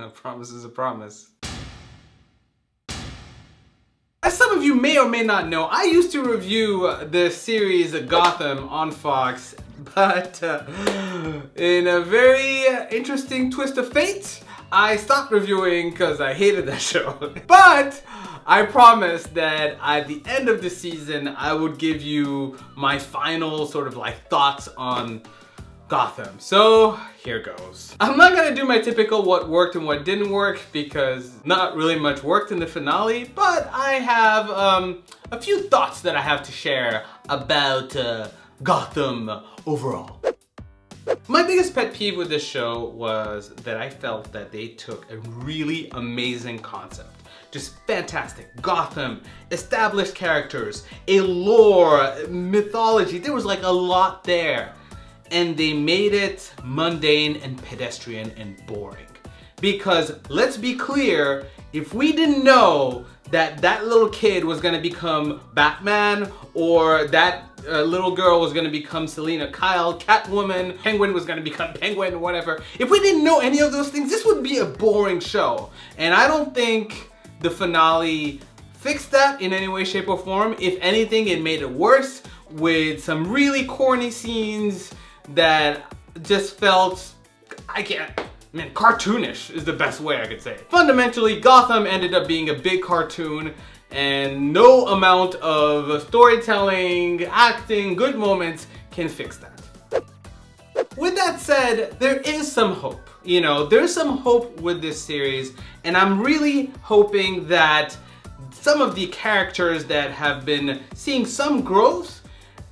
A promise is a promise. As some of you may or may not know, I used to review the series Gotham on Fox, but in a very interesting twist of fate, I stopped reviewing because I hated that show. But I promised that at the end of the season, I would give you my final sort of like thoughts on Gotham. So here goes. I'm not gonna do my typical what worked and what didn't work because not really much worked in the finale, but I have a few thoughts that I have to share about Gotham overall. My biggest pet peeve with this show was that I felt that they took a really amazing concept. Just fantastic. Gotham, established characters, a lore, mythology, there was like a lot there. And they made it mundane and pedestrian and boring. Because let's be clear, if we didn't know that that little kid was gonna become Batman, or that little girl was gonna become Selena Kyle, Catwoman, Penguin was gonna become Penguin, whatever. If we didn't know any of those things, this would be a boring show. And I don't think the finale fixed that in any way, shape, or form. If anything, it made it worse with some really corny scenes that just felt, cartoonish is the best way I could say it. Fundamentally, Gotham ended up being a big cartoon, and no amount of storytelling, acting, good moments can fix that. With that said, there is some hope. You know, there's some hope with this series, and I'm really hoping that some of the characters that have been seeing some growth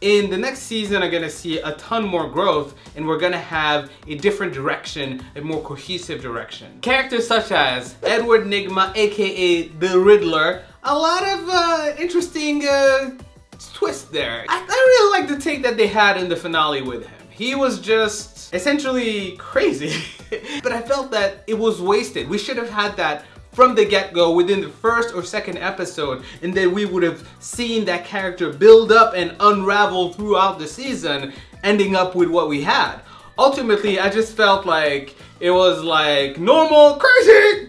in the next season are gonna see a ton more growth, and we're gonna have a different direction, a more cohesive direction. Characters such as Edward Nygma, aka the Riddler, a lot of interesting twists there. I really like the take that they had in the finale with him. He was just essentially crazy, but I felt that it was wasted. We should have had that from the get-go within the first or second episode, and then we would have seen that character build up and unravel throughout the season, ending up with what we had. Ultimately, I just felt like it was like normal crazy,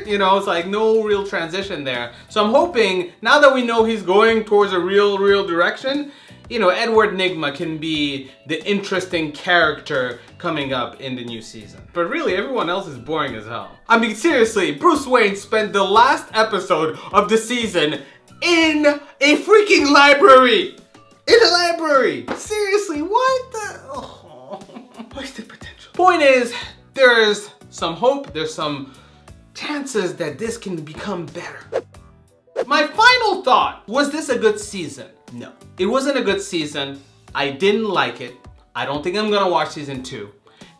you know, it's like no real transition there. So I'm hoping, now that we know he's going towards a real direction, you know, Edward Nygma can be the interesting character coming up in the new season. But really, everyone else is boring as hell. I mean, seriously, Bruce Wayne spent the last episode of the season in a freaking library! In a library! Seriously, what the? Oh, wasted potential. Point is, there's some hope, there's some chances that this can become better. My final thought, was this a good season? No, it wasn't a good season. I didn't like it. I don't think I'm gonna watch season 2.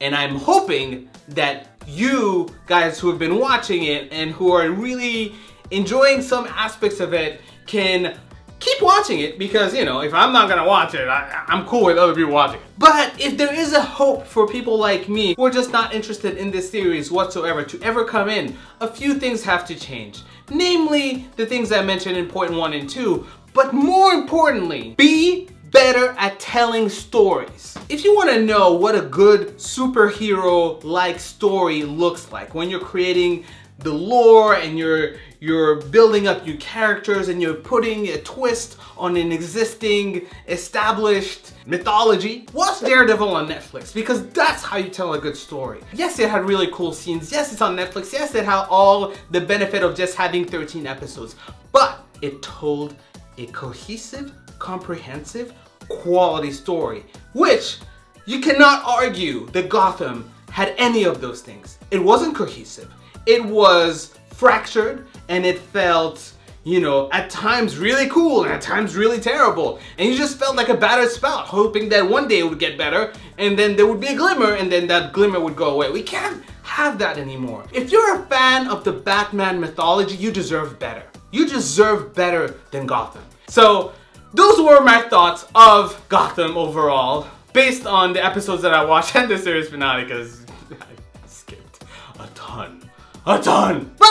And I'm hoping that you guys who have been watching it and who are really enjoying some aspects of it can keep watching it, because, you know, if I'm not gonna watch it, I'm cool with other people watching it. But if there is a hope for people like me who are just not interested in this series whatsoever to ever come in, a few things have to change. Namely, the things I mentioned in point 1 and 2, but more importantly, be better at telling stories. If you want to know what a good superhero-like story looks like, when you're creating the lore and you're building up new characters and you're putting a twist on an existing established mythology, watch Daredevil on Netflix, because that's how you tell a good story. Yes, it had really cool scenes. Yes, it's on Netflix. Yes, it had all the benefit of just having 13 episodes, but it told a cohesive, comprehensive, quality story, which you cannot argue that Gotham had any of those things. It wasn't cohesive. It was fractured, and it felt, you know, at times really cool and at times really terrible. And you just felt like a battered spout, hoping that one day it would get better, and then there would be a glimmer, and then that glimmer would go away. We can't have that anymore. If you're a fan of the Batman mythology, you deserve better. You deserve better than Gotham. So those were my thoughts of Gotham overall, based on the episodes that I watched and the series finale, because I skipped a ton. But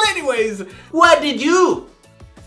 anyways, what did you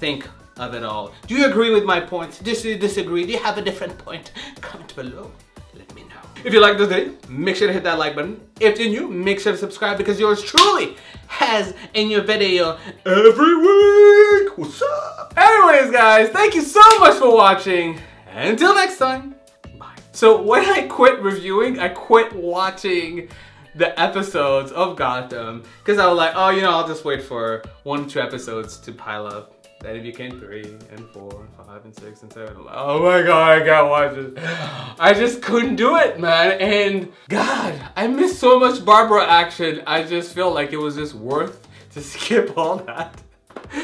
think of it all? Do you agree with my points? Do you disagree? Do you have a different point? Comment below. Let me know. If you like this video, make sure to hit that like button. If you're new, make sure to subscribe because yours truly has a new video every week. What's up? Anyways, guys, thank you so much for watching. Until next time, bye. So when I quit reviewing, I quit watching the episodes of Gotham because I was like, oh, you know, I'll just wait for 1 or 2 episodes to pile up. Then it became 3 and 4 and 5 and 6 and 7. Like, oh my god, I can't watch it. I just couldn't do it, man. And God, I missed so much Barbara action. I just felt like it was just worth to skip all that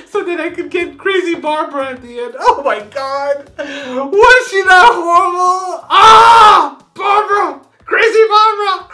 so that I could get crazy Barbara at the end. Oh my god, was she that horrible? Ah, Barbara, crazy Barbara.